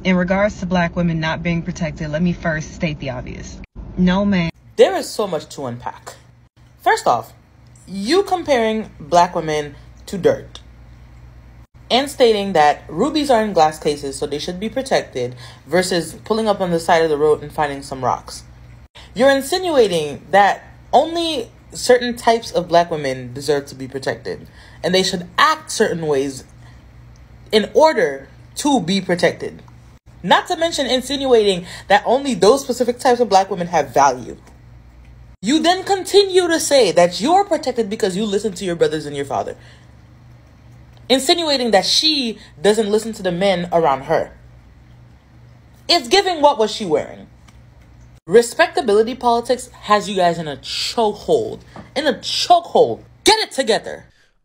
In regards to black women not being protected, let me first state the obvious. No man. There is so much to unpack. First off, you comparing black women to dirt and stating that rubies are in glass cases, so they should be protected, versus pulling up on the side of the road and finding some rocks. You're insinuating that only certain types of black women deserve to be protected, and they should act certain ways in order to be protected. Not to mention insinuating that only those specific types of black women have value. You then continue to say that you're protected because you listen to your brothers and your father, insinuating that she doesn't listen to the men around her. It's giving, what was she wearing? Respectability politics has you guys in a chokehold. Get it together.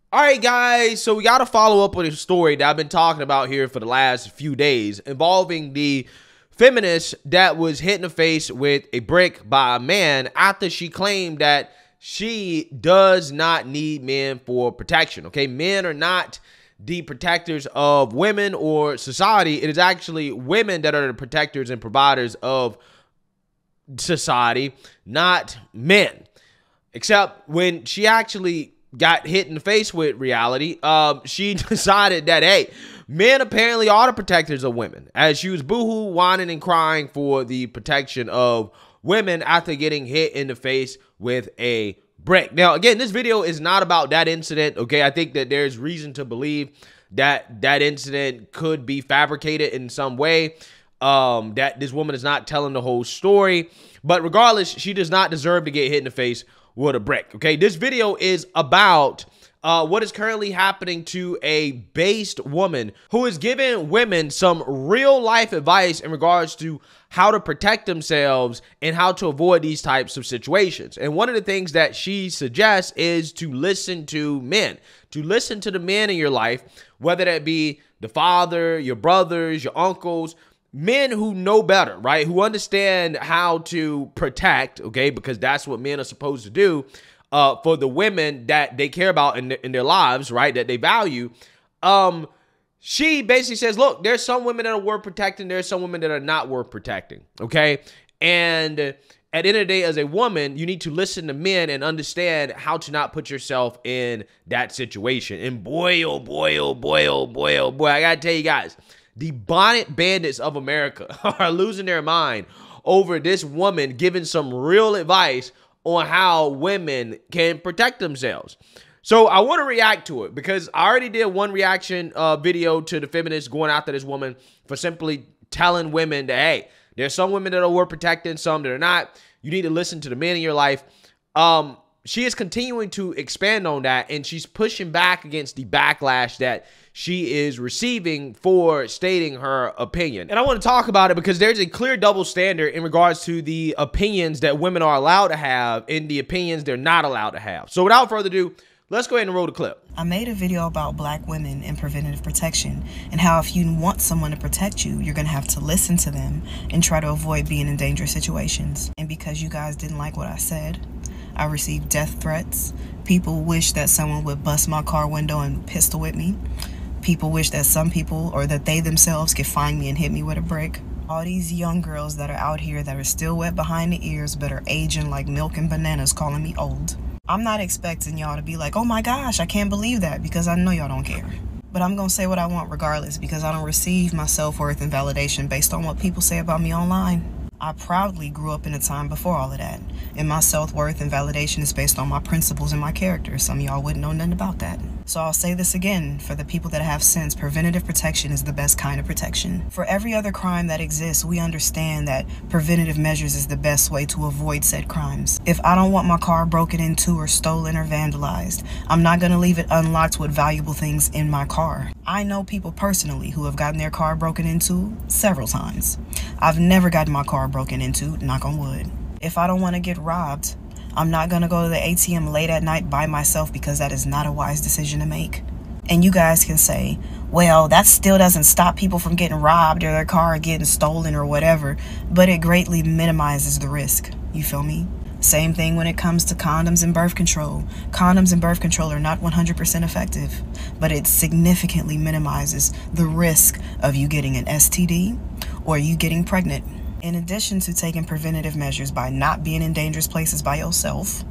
All right, guys, so we got to follow up with a story that I've been talking about here for the last few days involving the feminist that was hit in the face with a brick by a man after she claimed that she does not need men for protection. Okay, men are not the protectors of women or society. It is actually women that are the protectors and providers of society, not men. Except when she actually got hit in the face with reality, she decided that, hey, men apparently are the protectors of women, as she was boohoo, whining and crying for the protection of women after getting hit in the face with a brick. Now, again, this video is not about that incident, okay? I think that there's reason to believe that that incident could be fabricated in some way, that this woman is not telling the whole story. But regardless, she does not deserve to get hit in the face with a brick, okay? This video is about what is currently happening to a based woman who is giving women some real life advice in regards to how to protect themselves and how to avoid these types of situations. And one of the things that she suggests is to listen to men, to listen to the men in your life, whether that be the father, your brothers, your uncles, men who know better, right? Who understand how to protect, okay? Because that's what men are supposed to do for the women that they care about in their lives, right? That they value. She basically says, look, there's some women that are worth protecting. There's some women that are not worth protecting, okay? And at the end of the day, as a woman, you need to listen to men and understand how to not put yourself in that situation. And boy, oh boy, oh boy, oh boy, oh boy, I gotta tell you guys, the bonnet bandits of America are losing their mind over this woman giving some real advice on how women can protect themselves. So I want to react to it because I already did one reaction video to the feminists going after this woman for simply telling women that, hey, there's some women that are worth protecting, some that are not. You need to listen to the men in your life. She is continuing to expand on that, and she's pushing back against the backlash that she is receiving for stating her opinion. And I want to talk about it because there's a clear double standard in regards to the opinions that women are allowed to have and the opinions they're not allowed to have. So without further ado, let's go ahead and roll the clip. I made a video about black women and preventative protection and how if you want someone to protect you, you're going to have to listen to them and try to avoid being in dangerous situations. And because you guys didn't like what I said, I received death threats. People wish that someone would bust my car window and pistol whip me. People wish that some people or that they themselves could find me and hit me with a brick. All these young girls that are out here that are still wet behind the ears but are aging like milk and bananas calling me old. I'm not expecting y'all to be like, oh my gosh, I can't believe that, because I know y'all don't care. But I'm going to say what I want regardless because I don't receive my self-worth and validation based on what people say about me online. I proudly grew up in a time before all of that, and my self-worth and validation is based on my principles and my character. Some of y'all wouldn't know nothing about that. So I'll say this again, for the people that have sense, preventative protection is the best kind of protection. For every other crime that exists, we understand that preventative measures is the best way to avoid said crimes. If I don't want my car broken into or stolen or vandalized, I'm not going to leave it unlocked with valuable things in my car. I know people personally who have gotten their car broken into several times. I've never gotten my car broken into, knock on wood. If I don't want to get robbed, I'm not going to go to the ATM late at night by myself because that is not a wise decision to make. And you guys can say, well, that still doesn't stop people from getting robbed or their car getting stolen or whatever, but it greatly minimizes the risk. You feel me? Same thing when it comes to condoms and birth control. Condoms and birth control are not 100% effective, but it significantly minimizes the risk of you getting an STD or you getting pregnant. In addition to taking preventative measures by not being in dangerous places by yourself,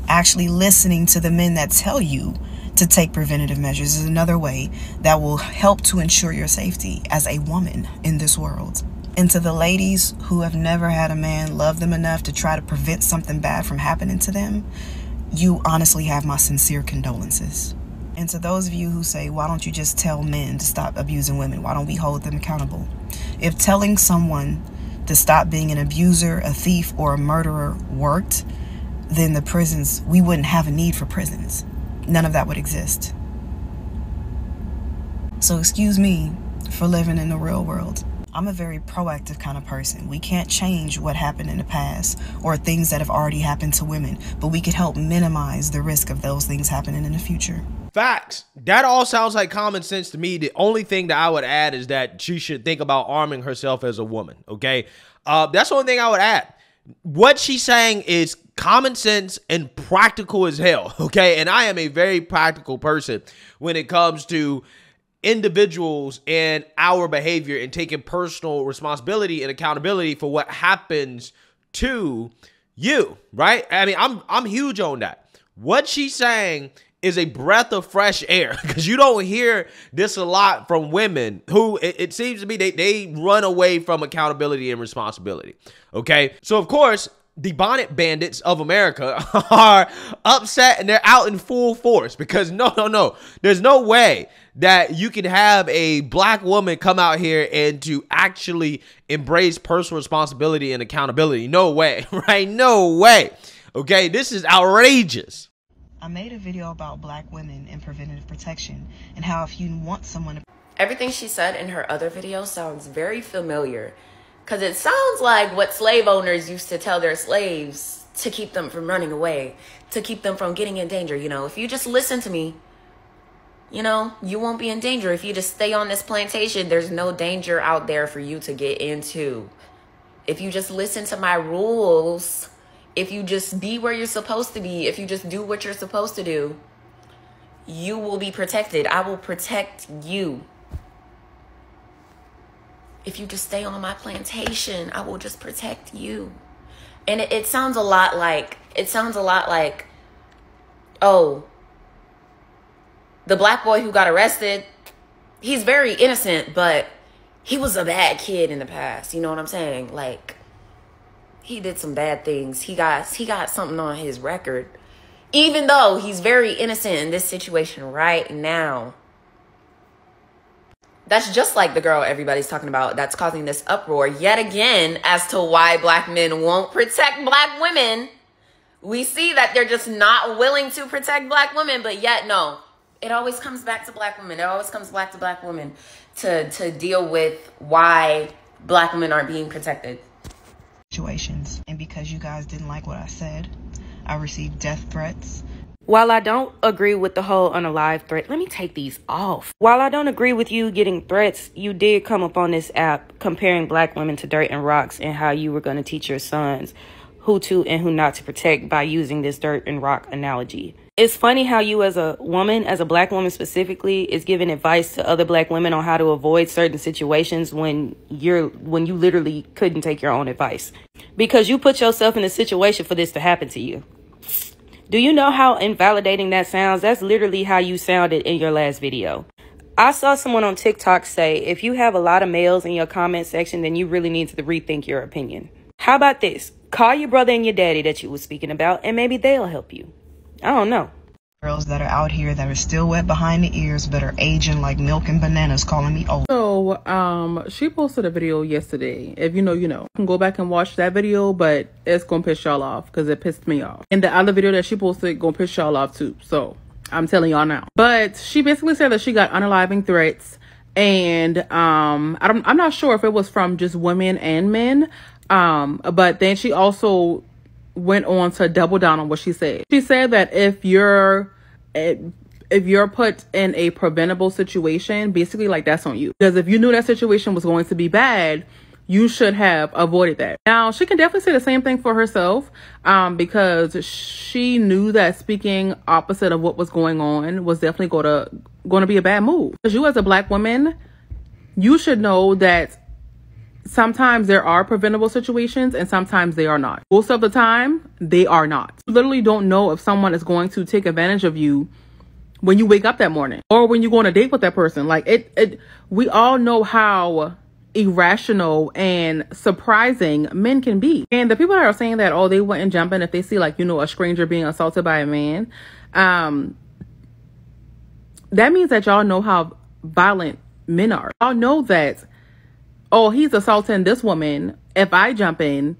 actually listening to the men that tell you to take preventative measures is another way that will help to ensure your safety as a woman in this world. And to the ladies who have never had a man love them enough to try to prevent something bad from happening to them, you honestly have my sincere condolences. And to those of you who say, why don't you just tell men to stop abusing women? Why don't we hold them accountable? If telling someone to stop being an abuser, a thief, or a murderer worked, then the prisons, we wouldn't have a need for prisons. None of that would exist. So excuse me for living in the real world. I'm a very proactive kind of person. We can't change what happened in the past or things that have already happened to women, but we could help minimize the risk of those things happening in the future. Facts. That all sounds like common sense to me. The only thing that I would add is that she should think about arming herself as a woman, okay? That's the only thing I would add. What she's saying is common sense and practical as hell, okay? And I am a very practical person when it comes to individuals and our behavior and taking personal responsibility and accountability for what happens to you, right? I mean, I'm huge on that. What she's saying is a breath of fresh air, because you don't hear this a lot from women who it seems to me they run away from accountability and responsibility. Okay, so of course the bonnet bandits of America are upset and they're out in full force because no, there's no way that you can have a black woman come out here and to actually embrace personal responsibility and accountability. No way, right? No way. Okay, this is outrageous. I made a video about black women and preventative protection and how if you want someone to... Everything she said in her other video sounds very familiar, because it sounds like what slave owners used to tell their slaves to keep them from running away, to keep them from getting in danger. You know, if you just listen to me, you know, you won't be in danger. If you just stay on this plantation, there's no danger out there for you to get into. If you just listen to my rules, if you just be where you're supposed to be, if you just do what you're supposed to do, you will be protected. I will protect you. If you just stay on my plantation, I will just protect you. And it sounds a lot like, oh, the black boy who got arrested, he's very innocent, but he was a bad kid in the past. You know what I'm saying? Like, he did some bad things. He got something on his record, even though he's very innocent in this situation right now. That's just like the girl everybody's talking about that's causing this uproar yet again as to why black men won't protect black women. We see that they're just not willing to protect black women, but yet no. It always comes back to black women. It always comes back to black women to deal with why black women aren't being protected. Situations. And because you guys didn't like what I said, I received death threats. While I don't agree with the whole unalive threat, let me take these off. While I don't agree with you getting threats, you did come up on this app comparing black women to dirt and rocks and how you were going to teach your sons who to and who not to protect by using this dirt and rock analogy. It's funny how you as a woman, as a black woman specifically, is giving advice to other black women on how to avoid certain situations when you literally couldn't take your own advice. Because you put yourself in a situation for this to happen to you. Do you know how invalidating that sounds? That's literally how you sounded in your last video. I saw someone on TikTok say, if you have a lot of males in your comment section, then you really need to rethink your opinion. How about this? Call your brother and your daddy that you were speaking about, and maybe they'll help you. I don't know. Girls that are out here that are still wet behind the ears but are aging like milk and bananas calling me old. So she posted a video yesterday. If you know, you know. You can go back and watch that video, but it's gonna piss y'all off because it pissed me off. And the other video that she posted gonna piss y'all off too. So I'm telling y'all now. But she basically said that she got unaliving threats, and I'm not sure if it was from just women and men. But then she also went on to double down on what she said. She said that if you're put in a preventable situation, basically like that's on you. Because if you knew that situation was going to be bad, you should have avoided that. Now, she can definitely say the same thing for herself, because she knew that speaking opposite of what was going on was definitely going to be a bad move. Because you as a black woman, you should know that sometimes there are preventable situations and sometimes they are not. Most of the time, they are not. You literally don't know if someone is going to take advantage of you when you wake up that morning or when you go on a date with that person. Like we all know how irrational and surprising men can be. And the people that are saying that, oh, they wouldn't jump in if they see, like, you know, a stranger being assaulted by a man, that means that y'all know how violent men are. Y'all know that, oh, he's assaulting this woman. If I jump in,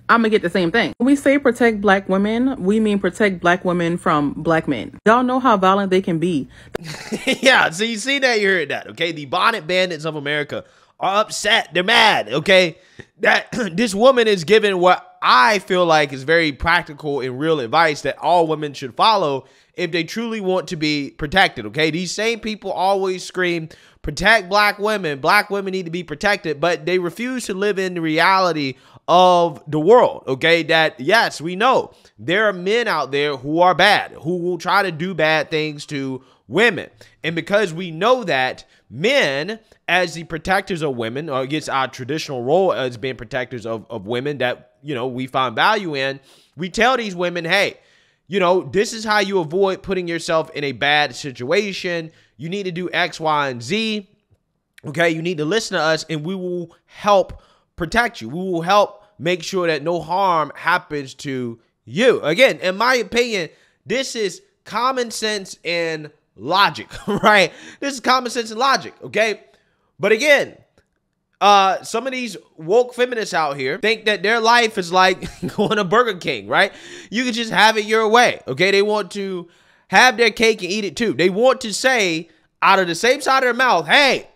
I'm gonna get the same thing. When we say protect black women, we mean protect black women from black men. Y'all know how violent they can be. Yeah, so you see that, you heard that, okay? The bonnet bandits of America are upset. They're mad, okay? That this woman is giving what I feel like is very practical and real advice that all women should follow if they truly want to be protected, okay? These same people always scream, protect black women. Black women need to be protected, but they refuse to live in the reality of the world, okay? That, yes, we know there are men out there who are bad, who will try to do bad things to women. And because we know that, men, as the protectors of women, or against our traditional role as being protectors of women that, you know, we find value in, we tell these women, hey, you know, this is how you avoid putting yourself in a bad situation. You need to do X, Y, and Z. Okay, you need to listen to us and we will help protect you. We will help make sure that no harm happens to you. Again, in my opinion, this is common sense and logic, right? This is common sense and logic, okay? But again, some of these woke feminists out here think that their life is like going to Burger King, right? You can just have it your way, okay? They want to have their cake and eat it too. They want to say out of the same side of their mouth, hey,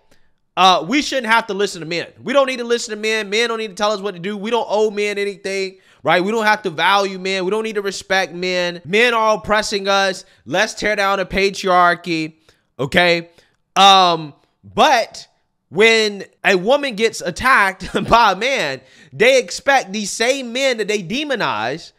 we shouldn't have to listen to men. We don't need to listen to men. Men don't need to tell us what to do. We don't owe men anything, right? We don't have to value men. We don't need to respect men. Men are oppressing us. Let's tear down the patriarchy, okay? But when a woman gets attacked by a man, they expect these same men that they demonize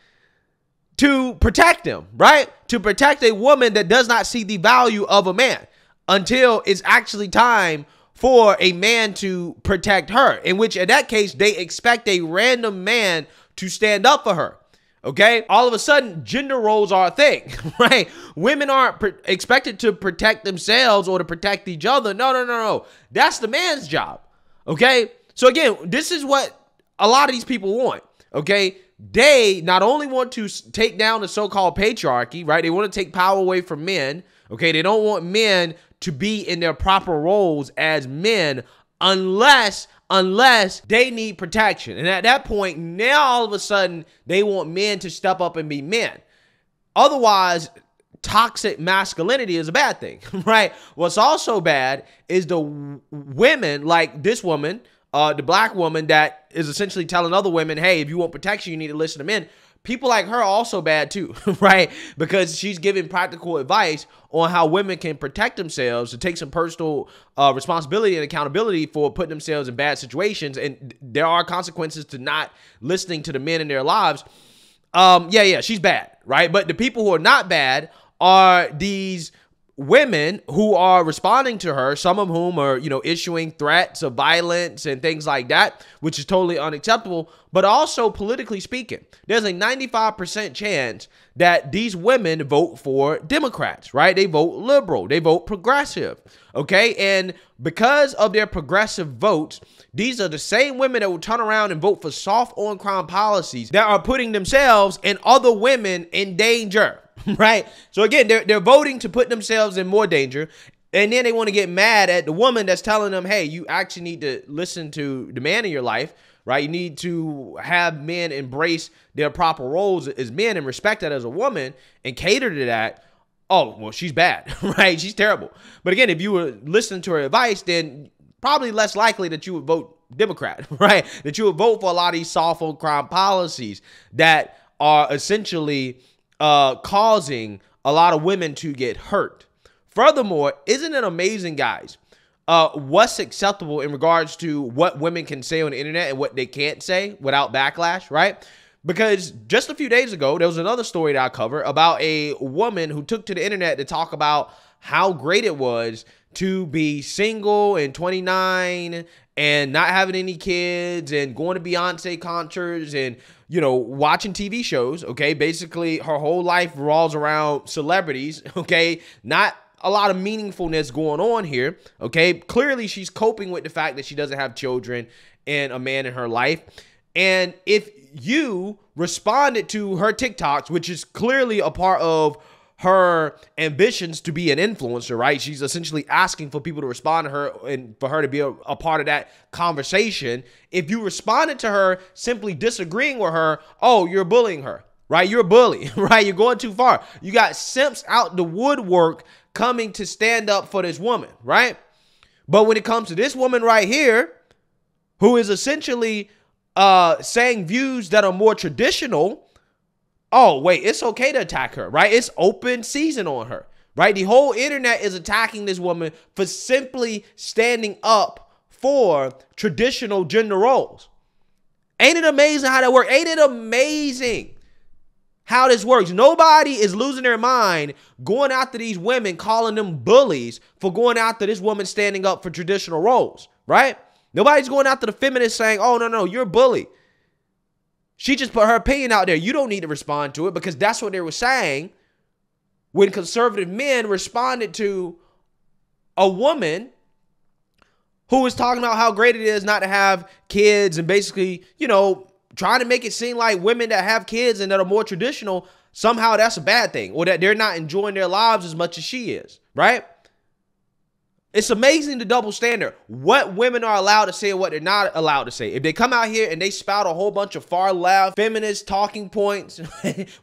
to protect them, right? To protect a woman that does not see the value of a man until it's actually time for a man to protect her, in which in that case, they expect a random man to stand up for her. Okay, all of a sudden, gender roles are a thing, right? Women aren't expected to protect themselves or to protect each other. No. That's the man's job. Okay, so again, this is what a lot of these people want. Okay, they not only want to take down the so-called patriarchy, right? They want to take power away from men. Okay, they don't want men to be in their proper roles as men unless they need protection. And at that point, now all of a sudden, they want men to step up and be men. Otherwise, toxic masculinity is a bad thing, right? What's also bad is the women like this woman, the black woman that is essentially telling other women, hey, if you want protection, you need to listen to men. People like her are also bad too, right? Because she's giving practical advice on how women can protect themselves, to take some personal responsibility and accountability for putting themselves in bad situations. And there are consequences to not listening to the men in their lives. Yeah, she's bad, right? But the people who are not bad are these women who are responding to her, some of whom are, you know, issuing threats of violence and things like that, which is totally unacceptable. But also, politically speaking, there's a 95% chance that these women vote for Democrats, right? They vote liberal, they vote progressive, okay? And because of their progressive votes, these are the same women that will turn around and vote for soft on crime policies that are putting themselves and other women in danger. Right? So again, they're voting to put themselves in more danger. And then they want to get mad at the woman that's telling them, hey, you actually need to listen to the man in your life, right? You need to have men embrace their proper roles as men and respect that as a woman and cater to that. Oh, well, she's bad, right? She's terrible. But again, if you were listening to her advice, then probably less likely that you would vote Democrat, right? That you would vote for a lot of these soft on crime policies that are essentially causing a lot of women to get hurt. Furthermore, isn't it amazing, guys, what's acceptable in regards to what women can say on the internet and what they can't say without backlash, right? Because just a few days ago, there was another story that I covered about a woman who took to the internet to talk about how great it was to be single and 29 and not having any kids and going to Beyonce concerts and, you know, watching TV shows, okay? Basically, her whole life revolves around celebrities, okay? Not a lot of meaningfulness going on here, okay? Clearly, she's coping with the fact that she doesn't have children and a man in her life. And if you responded to her TikToks, which is clearly a part of her ambitions to be an influencer, right? She's essentially asking for people to respond to her and for her to be a part of that conversation. If you responded to her simply disagreeing with her, oh, you're bullying her, right? You're a bully, right? You're going too far. You got simps out the woodwork coming to stand up for this woman, right? But when it comes to this woman right here, who is essentially saying views that are more traditional, oh, wait, it's okay to attack her, right? It's open season on her, right? The whole internet is attacking this woman for simply standing up for traditional gender roles. Ain't it amazing how that works? Ain't it amazing how this works? Nobody is losing their mind going after these women, calling them bullies for going after this woman standing up for traditional roles, right? Nobody's going after the feminists saying, oh, no, you're a bully. She just put her opinion out there. You don't need to respond to it, because that's what they were saying when conservative men responded to a woman who was talking about how great it is not to have kids and basically, you know, trying to make it seem like women that have kids and that are more traditional, somehow that's a bad thing, or that they're not enjoying their lives as much as she is, right? It's amazing the double standard. What women are allowed to say and what they're not allowed to say. If they come out here and they spout a whole bunch of far left feminist talking points,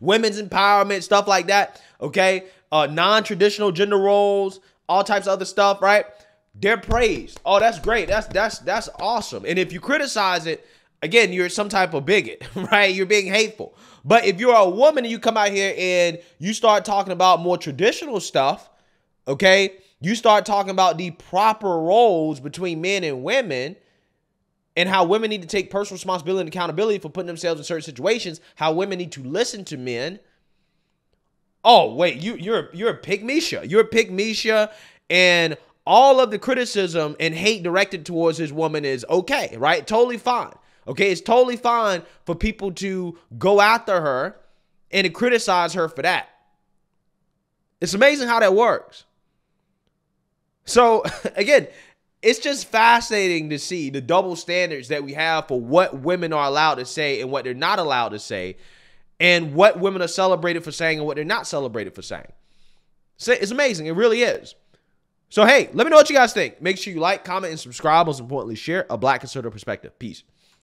women's empowerment, stuff like that, okay, non-traditional gender roles, all types of other stuff, right? They're praised. Oh, that's great. That's awesome. And if you criticize it, again, you're some type of bigot, right? You're being hateful. But if you're a woman and you come out here and you start talking about more traditional stuff, okay, you start talking about the proper roles between men and women and how women need to take personal responsibility and accountability for putting themselves in certain situations, how women need to listen to men. Oh, wait, you're a pygmisha. You're a pygmisha, and all of the criticism and hate directed towards this woman is okay, right? Totally fine. Okay, it's totally fine for people to go after her and to criticize her for that. It's amazing how that works. So, again, it's just fascinating to see the double standards that we have for what women are allowed to say and what they're not allowed to say, and what women are celebrated for saying and what they're not celebrated for saying. So it's amazing. It really is. So, hey, let me know what you guys think. Make sure you like, comment, and subscribe. Most importantly, share a Black conservative perspective. Peace.